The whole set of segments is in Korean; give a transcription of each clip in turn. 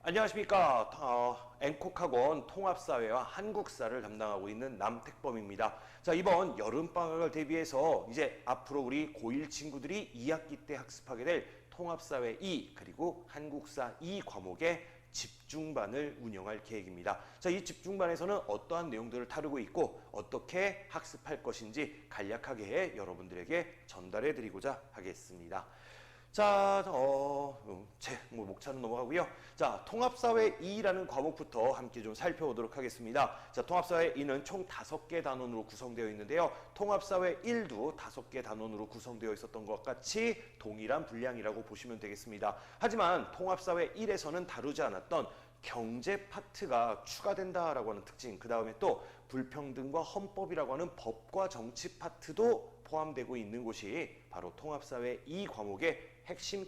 안녕하십니까. 앵콕학원 통합사회와 한국사를 담당하고 있는 남택범입니다. 자, 이번 여름방학을 대비해서 이제 앞으로 우리 고1 친구들이 2학기 때 학습하게 될 통합사회 2 그리고 한국사 2 과목의 집중반을 운영할 계획입니다. 자, 이 집중반에서는 어떠한 내용들을 다루고 있고 어떻게 학습할 것인지 간략하게 여러분들에게 전달해 드리고자 하겠습니다. 자, 목차는 넘어가고요. 자, 통합사회 2라는 과목부터 함께 좀 살펴보도록 하겠습니다. 자, 통합사회 2는 총 5개 단원으로 구성되어 있는데요. 통합사회 1도 5개 단원으로 구성되어 있었던 것 같이 동일한 분량이라고 보시면 되겠습니다. 하지만 통합사회 1에서는 다루지 않았던 경제 파트가 추가된다라고 하는 특징, 그 다음에 또 불평등과 헌법이라고 하는 법과 정치 파트도 포함되고 있는 곳이 바로 통합사회 2 과목의 핵심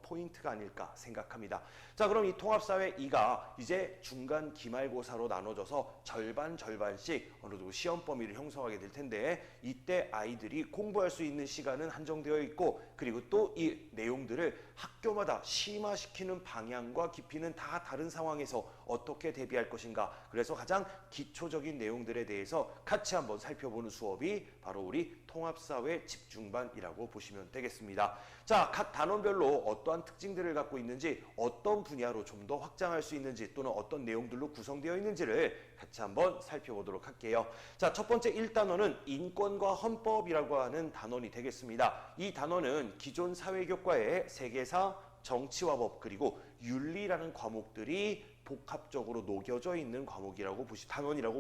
포인트가 아닐까 생각합니다. 자, 그럼 이 통합사회 2가 이제 중간 기말고사로 나눠져서 절반씩 어느 정도 시험 범위를 형성하게 될 텐데, 이때 아이들이 공부할 수 있는 시간은 한정되어 있고, 그리고 또 이 내용들을 학교마다 심화시키는 방향과 깊이는 다 다른 상황에서 어떻게 대비할 것인가. 그래서 가장 기초적인 내용들에 대해서 같이 한번 살펴보는 수업이 바로 우리 통합사회 집중반이라고 보시면 되겠습니다. 자, 각 단원별로 어떠한 특징들을 갖고 있는지, 어떤 분야로 좀 더 확장할 수 있는지, 또는 어떤 내용들로 구성되어 있는지를 같이 한번 살펴보도록 할게요. 자, 첫 번째 1단원은 인권과 헌법이라고 하는 단원이 되겠습니다. 이 단원은 기존 사회교과의 세계사, 정치와 법, 그리고 윤리라는 과목들이 복합적으로 녹여져 있는 단원이라고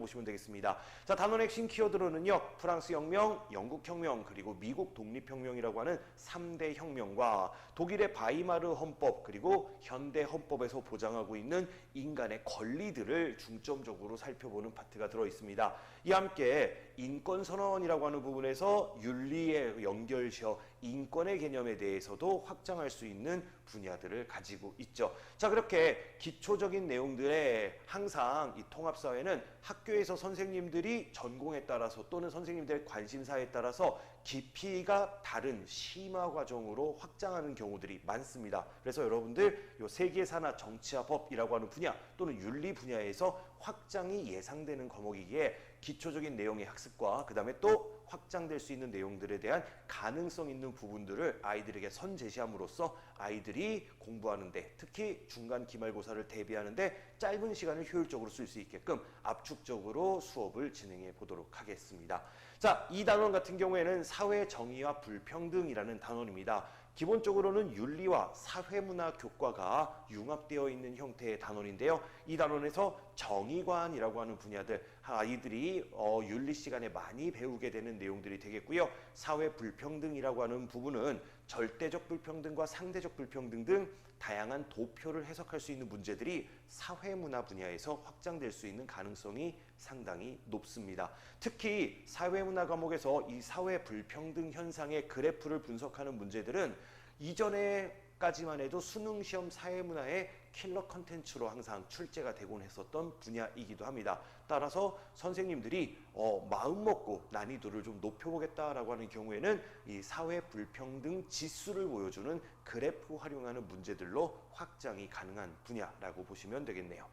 보시면 되겠습니다. 자, 단원 핵심 키워드로는요, 프랑스 혁명, 영국 혁명, 그리고 미국 독립혁명이라고 하는 3대 혁명과 독일의 바이마르 헌법, 그리고 현대 헌법에서 보장하고 있는 인간의 권리들을 중점적으로 살펴보는 파트가 들어 있습니다. 이와 함께 인권선언이라고 하는 부분에서 윤리의 연결시어 인권의 개념에 대해서도 확장할 수 있는 분야들을 가지고 있죠. 자, 그렇게 기초적인 내용들에 항상 이 통합사회는 학교에서 선생님들이 전공에 따라서 또는 선생님들의 관심사에 따라서 깊이가 다른 심화 과정으로 확장하는 경우들이 많습니다. 그래서 여러분들 요 세계사나 정치와 법이라고 하는 분야 또는 윤리 분야에서 확장이 예상되는 과목이기에 기초적인 내용의 학습과 그 다음에 또 확장될 수 있는 내용들에 대한 가능성 있는 부분들을 아이들에게 선제시함으로써 아이들이 공부하는데, 특히 중간 기말고사를 대비하는데 짧은 시간을 효율적으로 쓸 수 있게끔 압축적으로 수업을 진행해 보도록 하겠습니다. 자, 이 단원 같은 경우에는 사회 정의와 불평등이라는 단원입니다. 기본적으로는 윤리와 사회문화 교과가 융합되어 있는 형태의 단원인데요. 이 단원에서 정의관이라고 하는 분야들, 아이들이 윤리 시간에 많이 배우게 되는 내용들이 되겠고요. 사회 불평등이라고 하는 부분은 절대적 불평등과 상대적 불평등 등 다양한 도표를 해석할 수 있는 문제들이 사회문화 분야에서 확장될 수 있는 가능성이 상당히 높습니다. 특히 사회문화 과목에서 이 사회 불평등 현상의 그래프를 분석하는 문제들은 이전에까지만 해도 수능시험 사회문화의 킬러 컨텐츠로 항상 출제가 되곤 했었던 분야이기도 합니다. 따라서 선생님들이 마음 먹고 난이도를 좀 높여보겠다라고 하는 경우에는 이 사회 불평등 지수를 보여주는 그래프 활용하는 문제들로 확장이 가능한 분야라고 보시면 되겠네요.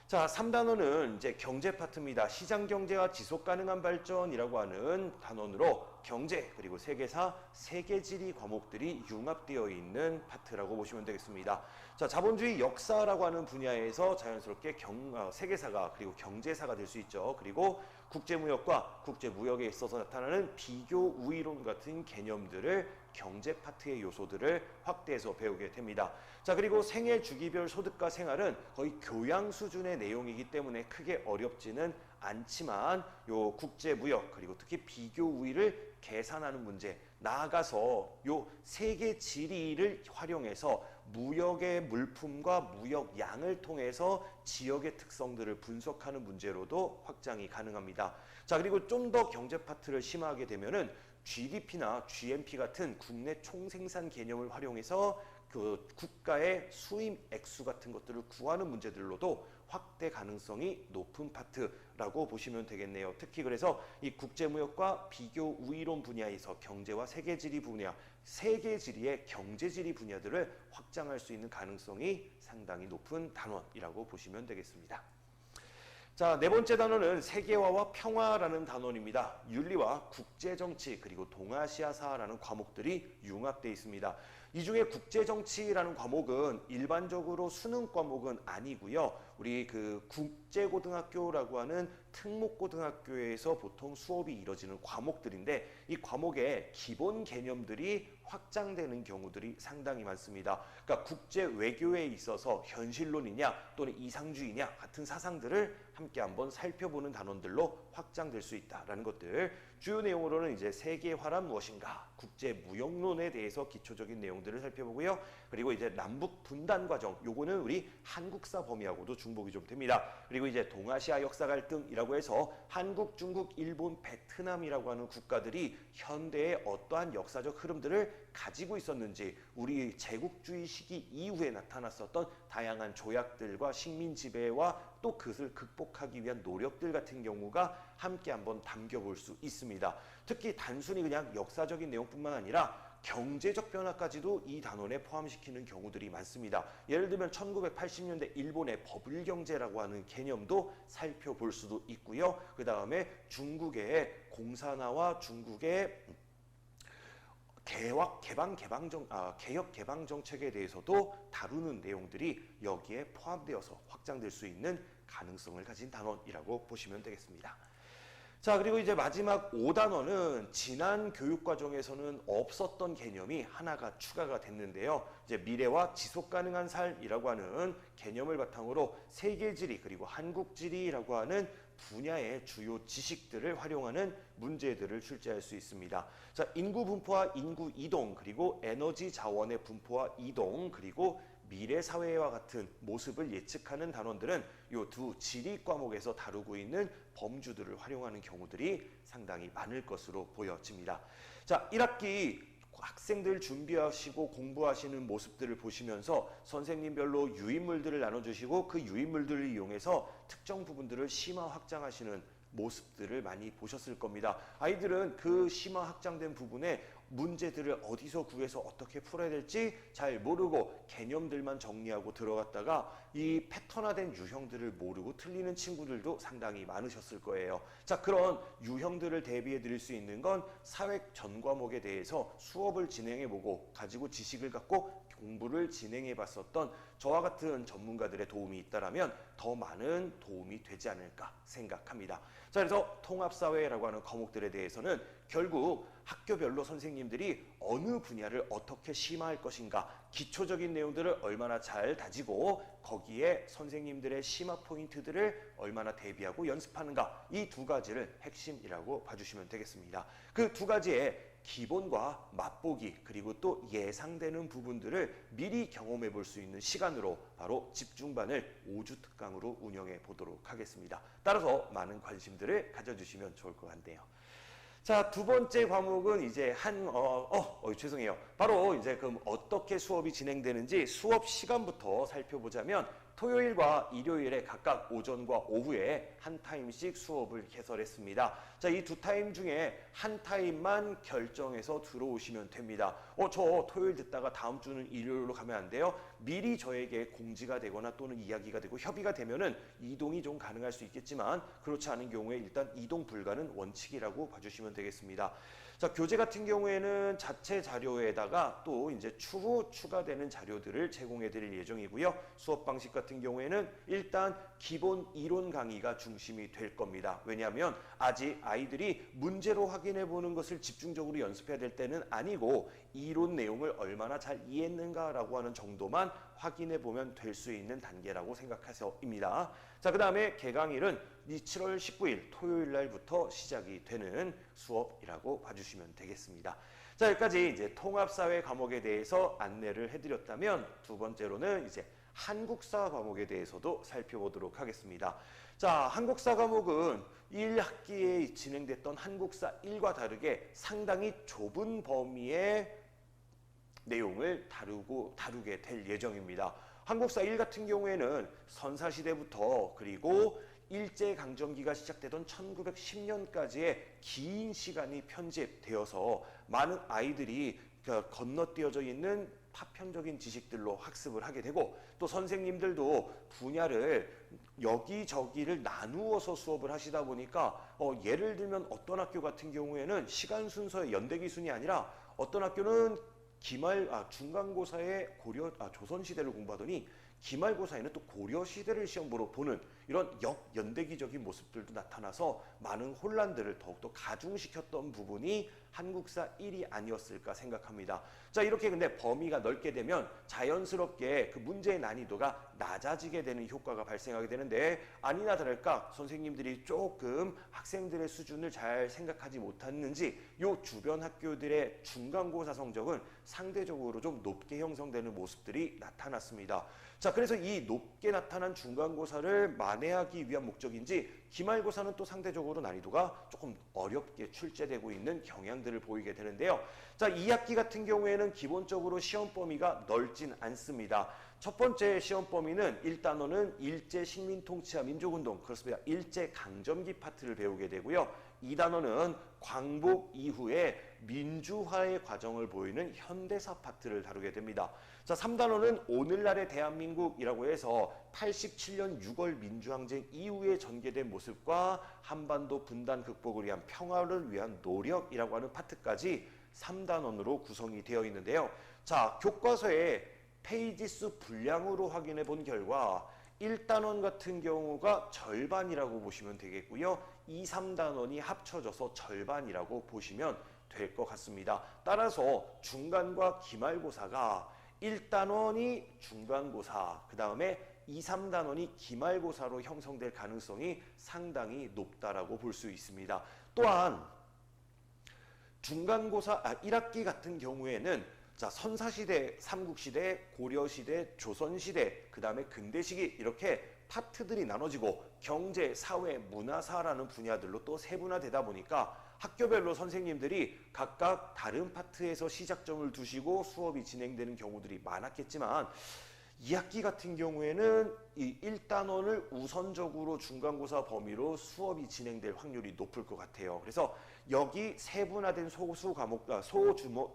자, 3단원은 이제 경제 파트입니다. 시장 경제와 지속 가능한 발전이라고 하는 단원으로 경제 그리고 세계사, 세계지리 과목들이 융합되어 있는 파트라고 보시면 되겠습니다. 자, 자본주의 역사라고 하는 분야에서 자연스럽게 세계사가 그리고 경제사가 될 수 있죠. 그리고 국제무역과 국제무역에 있어서 나타나는 비교 우위론 같은 개념들을 경제 파트의 요소들을 확대해서 배우게 됩니다. 자, 그리고 생애 주기별 소득과 생활은 거의 교양 수준의 내용이기 때문에 크게 어렵지는 않지만 요 국제무역 그리고 특히 비교 우위를 계산하는 문제, 나아가서 요 세계 지리를 활용해서 무역의 물품과 무역 양을 통해서 지역의 특성들을 분석하는 문제로도 확장이 가능합니다. 자, 그리고 좀 더 경제 파트를 심화하게 되면은 GDP나 GNP 같은 국내 총생산 개념을 활용해서 그 국가의 수임 액수 같은 것들을 구하는 문제들로도 확대 가능성이 높은 파트라고 보시면 되겠네요. 특히 그래서 이 국제무역과 비교 우위론 분야에서 경제와 세계지리 분야, 세계지리의 경제지리 분야들을 확장할 수 있는 가능성이 상당히 높은 단원이라고 보시면 되겠습니다. 자, 네 번째 단원은 세계화와 평화라는 단원입니다. 윤리와 국제정치 그리고 동아시아사라는 과목들이 융합되어 있습니다. 이 중에 국제정치라는 과목은 일반적으로 수능 과목은 아니고요. 우리 그 국제고등학교라고 하는 특목고등학교에서 보통 수업이 이뤄지는 과목들인데 이 과목의 기본 개념들이 확장되는 경우들이 상당히 많습니다. 그러니까 국제 외교에 있어서 현실론이냐 또는 이상주의냐 같은 사상들을 함께 한번 살펴보는 단원들로 확장될 수 있다라는 것들. 주요 내용으로는 이제 세계화란 무엇인가, 국제 무역론에 대해서 기초적인 내용들을 살펴보고요. 그리고 이제 남북 분단 과정, 요거는 우리 한국사 범위하고도 중복이 좀 됩니다. 그리고 이제 동아시아 역사 갈등이라고 해서 한국, 중국, 일본, 베트남이라고 하는 국가들이 현대의 어떠한 역사적 흐름들을 가지고 있었는지, 우리 제국주의 시기 이후에 나타났었던 다양한 조약들과 식민 지배와 또 그것을 극복하기 위한 노력들 같은 경우가 함께 한번 담겨볼 수 있습니다. 특히 단순히 그냥 역사적인 내용뿐만 아니라 경제적 변화까지도 이 단원에 포함시키는 경우들이 많습니다. 예를 들면 1980년대 일본의 버블 경제라고 하는 개념도 살펴볼 수도 있고요. 그 다음에 중국의 공산화와 중국의 개혁 개방 정책에 대해서도 다루는 내용들이 여기에 포함되어서 확장될 수 있는 가능성을 가진 단원이라고 보시면 되겠습니다. 자, 그리고 이제 마지막 5단원은 지난 교육 과정에서는 없었던 개념이 하나가 추가가 됐는데요. 이제 미래와 지속 가능한 삶이라고 하는 개념을 바탕으로 세계지리 그리고 한국지리라고 하는 분야의 주요 지식들을 활용하는 문제들을 출제할 수 있습니다. 자, 인구 분포와 인구 이동, 그리고 에너지 자원의 분포와 이동, 그리고 미래 사회와 같은 모습을 예측하는 단원들은 이 두 지리 과목에서 다루고 있는 범주들을 활용하는 경우들이 상당히 많을 것으로 보여집니다. 자, 1학기 학생들 준비하시고 공부하시는 모습들을 보시면서 선생님별로 유인물들을 나눠주시고 그 유인물들을 이용해서 특정 부분들을 심화 확장하시는 모습들을 많이 보셨을 겁니다. 아이들은 그 심화 확장된 부분에 문제들을 어디서 구해서 어떻게 풀어야 될지 잘 모르고 개념들만 정리하고 들어갔다가 이 패턴화된 유형들을 모르고 틀리는 친구들도 상당히 많으셨을 거예요. 자, 그런 유형들을 대비해 드릴 수 있는 건 사회 전 과목에 대해서 수업을 진행해보고 가지고 지식을 갖고 공부를 진행해 봤었던 저와 같은 전문가들의 도움이 있다라면 더 많은 도움이 되지 않을까 생각합니다. 자, 그래서 통합사회라고 하는 과목들에 대해서는 결국 학교별로 선생님들이 어느 분야를 어떻게 심화할 것인가, 기초적인 내용들을 얼마나 잘 다지고 거기에 선생님들의 심화 포인트들을 얼마나 대비하고 연습하는가, 이 두 가지를 핵심이라고 봐주시면 되겠습니다. 그 두 가지의 기본과 맛보기 그리고 또 예상되는 부분들을 미리 경험해 볼 수 있는 시간으로 바로 집중반을 5주 특강으로 운영해 보도록 하겠습니다. 따라서 많은 관심들을 가져주시면 좋을 것 같네요. 자, 두 번째 과목은 이제 죄송해요. 바로 이제 그럼 어떻게 수업이 진행되는지 수업 시간부터 살펴보자면 토요일과 일요일에 각각 오전과 오후에 한 타임씩 수업을 개설했습니다. 자, 이 두 타임 중에 한 타임만 결정해서 들어오시면 됩니다. 저 토요일 듣다가 다음 주는 일요일로 가면 안 돼요? 미리 저에게 공지가 되거나 또는 이야기가 되고 협의가 되면은 이동이 좀 가능할 수 있겠지만 그렇지 않은 경우에 일단 이동 불가는 원칙이라고 봐주시면 되겠습니다. 자, 교재 같은 경우에는 자체 자료에다가 또 이제 추후 추가되는 자료들을 제공해 드릴 예정이고요. 수업 방식 같은 경우에는 일단 기본 이론 강의가 중심이 될 겁니다. 왜냐하면 아직 아이들이 문제로 확인해 보는 것을 집중적으로 연습해야 될 때는 아니고 이론 내용을 얼마나 잘 이해했는가라고 하는 정도만 확인해 보면 될 수 있는 단계라고 생각해서입니다. 자, 그 다음에 개강일은 이 7월 19일 토요일 날부터 시작이 되는 수업이라고 봐주시면 되겠습니다. 자, 여기까지 이제 통합사회 과목에 대해서 안내를 해드렸다면 두 번째로는 이제 한국사 과목에 대해서도 살펴보도록 하겠습니다. 자, 한국사 과목은 1학기에 진행됐던 한국사 1과 다르게 상당히 좁은 범위의 내용을 다루게 될 예정입니다. 한국사 1 같은 경우에는 선사시대부터 그리고 일제강점기가 시작되던 1910년까지의 긴 시간이 편집되어서 많은 아이들이 건너뛰어져 있는 파편적인 지식들로 학습을 하게 되고 또 선생님들도 분야를 여기저기를 나누어서 수업을 하시다 보니까 예를 들면 어떤 학교 같은 경우에는 시간 순서의 연대기순이 아니라 어떤 학교는 중간고사에 조선시대를 공부하더니 기말고사에는 또 고려시대를 시험보러 보는 이런 역연대기적인 모습들도 나타나서 많은 혼란들을 더욱더 가중시켰던 부분이 한국사 1이 아니었을까 생각합니다. 자, 이렇게 근데 범위가 넓게 되면 자연스럽게 그 문제의 난이도가 낮아지게 되는 효과가 발생하게 되는데 아니나 다를까 선생님들이 조금 학생들의 수준을 잘 생각하지 못했는지 요 주변 학교들의 중간고사 성적은 상대적으로 좀 높게 형성되는 모습들이 나타났습니다. 자, 그래서 이 높게 나타난 중간고사를 만회하기 위한 목적인지 기말고사는 또 상대적으로 난이도가 조금 어렵게 출제되고 있는 경향들을 보이게 되는데요. 자, 2학기 같은 경우에는 기본적으로 시험 범위가 넓진 않습니다. 첫 번째 시험 범위는 1단원은 일제 식민통치와 민족운동, 그렇습니다. 일제 강점기 파트를 배우게 되고요. 2단원은 광복 이후에 민주화의 과정을 보이는 현대사 파트를 다루게 됩니다. 자, 3단원은 오늘날의 대한민국이라고 해서 87년 6월 민주항쟁 이후에 전개된 모습과 한반도 분단 극복을 위한 평화를 위한 노력이라고 하는 파트까지 3단원으로 구성이 되어 있는데요. 자, 교과서에 페이지 수 분량으로 확인해 본 결과 1단원 같은 경우가 절반이라고 보시면 되겠고요. 2, 3단원이 합쳐져서 절반이라고 보시면 될 것 같습니다. 따라서 중간과 기말고사가 1단원이 중간고사, 그 다음에 2, 3단원이 기말고사로 형성될 가능성이 상당히 높다라고 볼 수 있습니다. 또한 중간고사 1학기 같은 경우에는 자, 선사시대, 삼국시대, 고려시대, 조선시대, 그 다음에 근대시기 이렇게 파트들이 나눠지고 경제, 사회, 문화사라는 분야들로 또 세분화되다 보니까 학교별로 선생님들이 각각 다른 파트에서 시작점을 두시고 수업이 진행되는 경우들이 많았겠지만 2학기 같은 경우에는 이 1단원을 우선적으로 중간고사 범위로 수업이 진행될 확률이 높을 것 같아요. 그래서 여기 세분화된 소수 과목,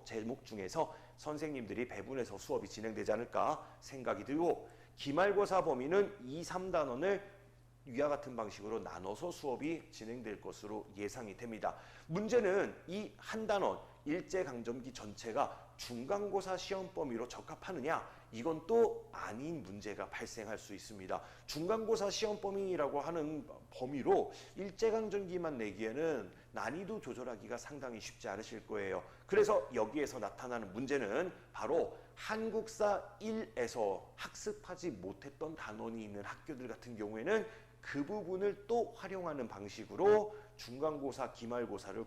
제목 중에서 선생님들이 배분해서 수업이 진행되지 않을까 생각이 들고 기말고사 범위는 2, 3단원을 위와 같은 방식으로 나눠서 수업이 진행될 것으로 예상이 됩니다. 문제는 이 한 단원 일제강점기 전체가 중간고사 시험 범위로 적합하느냐? 이건 또 아닌 문제가 발생할 수 있습니다. 중간고사 시험 범위라고 하는 범위로 일제강점기만 내기에는 난이도 조절하기가 상당히 쉽지 않으실 거예요. 그래서 여기에서 나타나는 문제는 바로 한국사 1에서 학습하지 못했던 단원이 있는 학교들 같은 경우에는 그 부분을 또 활용하는 방식으로 중간고사, 기말고사를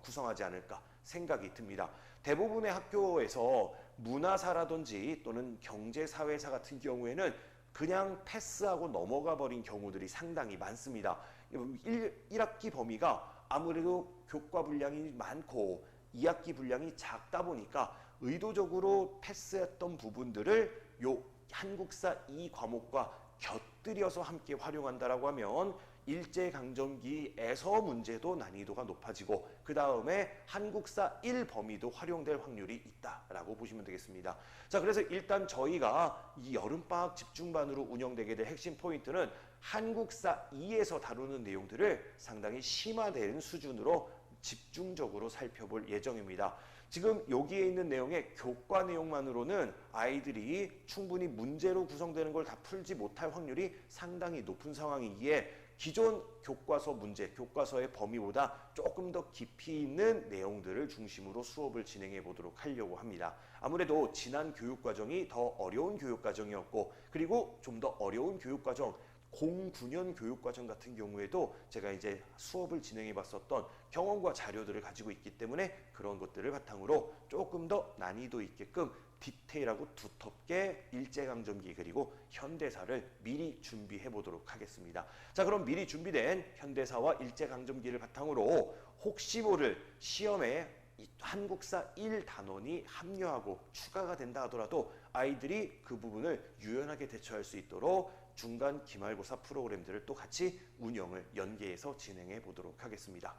구성하지 않을까 생각이 듭니다. 대부분의 학교에서 문화사라든지 또는 경제사회사 같은 경우에는 그냥 패스하고 넘어가 버린 경우들이 상당히 많습니다. 1학기 범위가 아무래도 교과 분량이 많고 2학기 분량이 작다 보니까 의도적으로 패스했던 부분들을 요 한국사 2 과목과 곁들여서 함께 활용한다라고 하면 일제강점기에서 문제도 난이도가 높아지고 그 다음에 한국사 1 범위도 활용될 확률이 있다라고 보시면 되겠습니다. 자, 그래서 일단 저희가 이 여름방학 집중반으로 운영되게 될 핵심 포인트는 한국사 2에서 다루는 내용들을 상당히 심화된 수준으로 집중적으로 살펴볼 예정입니다. 지금 여기에 있는 내용의 교과 내용만으로는 아이들이 충분히 문제로 구성되는 걸 다 풀지 못할 확률이 상당히 높은 상황이기에 기존 교과서 문제, 교과서의 범위보다 조금 더 깊이 있는 내용들을 중심으로 수업을 진행해 보도록 하려고 합니다. 아무래도 지난 교육과정이 더 어려운 교육과정이었고 그리고 좀 더 어려운 교육과정 09년 교육과정 같은 경우에도 제가 이제 수업을 진행해 봤었던 경험과 자료들을 가지고 있기 때문에 그런 것들을 바탕으로 조금 더 난이도 있게끔 디테일하고 두텁게 일제강점기 그리고 현대사를 미리 준비해 보도록 하겠습니다. 자, 그럼 미리 준비된 현대사와 일제강점기를 바탕으로 혹시 모를 시험에 이 한국사 1단원이 합류하고 추가가 된다 하더라도 아이들이 그 부분을 유연하게 대처할 수 있도록 중간 기말고사 프로그램들을 또 같이 운영을 연계해서 진행해 보도록 하겠습니다.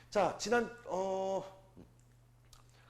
자,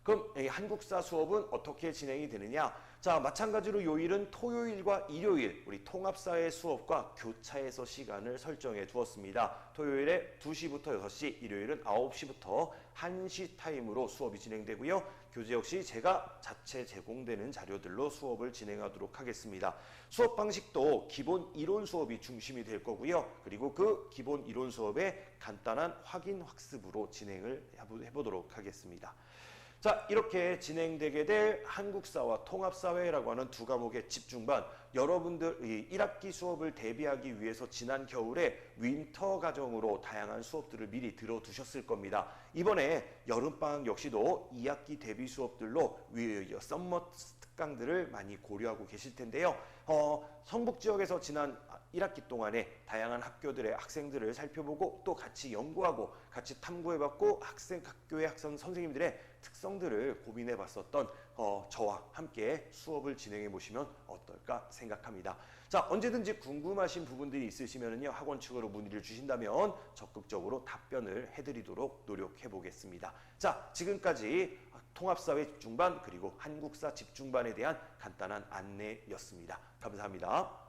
그럼 이 한국사 수업은 어떻게 진행이 되느냐? 자, 마찬가지로 요일은 토요일과 일요일 우리 통합사회 수업과 교차해서 시간을 설정해 두었습니다. 토요일에 2시부터 6시, 일요일은 9시부터 1시 타임으로 수업이 진행되고요. 교재 역시 제가 자체 제공되는 자료들로 수업을 진행하도록 하겠습니다. 수업 방식도 기본 이론 수업이 중심이 될 거고요. 그리고 그 기본 이론 수업의 간단한 확인 학습으로 진행을 해보도록 하겠습니다. 자, 이렇게 진행되게 될 한국사와 통합사회라고 하는 두 과목의 집중반, 여러분들 이 1학기 수업을 대비하기 위해서 지난 겨울에 윈터 과정으로 다양한 수업들을 미리 들어두셨을 겁니다. 이번에 여름방학 역시도 2학기 대비 수업들로 썸머 특강들을 많이 고려하고 계실 텐데요. 성북 지역에서 지난 1학기 동안에 다양한 학교들의 학생들을 살펴보고 또 같이 연구하고 같이 탐구해봤고 학교의 선생님들의 특성들을 고민해봤었던 저와 함께 수업을 진행해 보시면 어떨까 생각합니다. 자, 언제든지 궁금하신 부분들이 있으시면요 학원 측으로 문의를 주신다면 적극적으로 답변을 해드리도록 노력해 보겠습니다. 자, 지금까지 통합사회 집중반 그리고 한국사 집중반에 대한 간단한 안내였습니다. 감사합니다.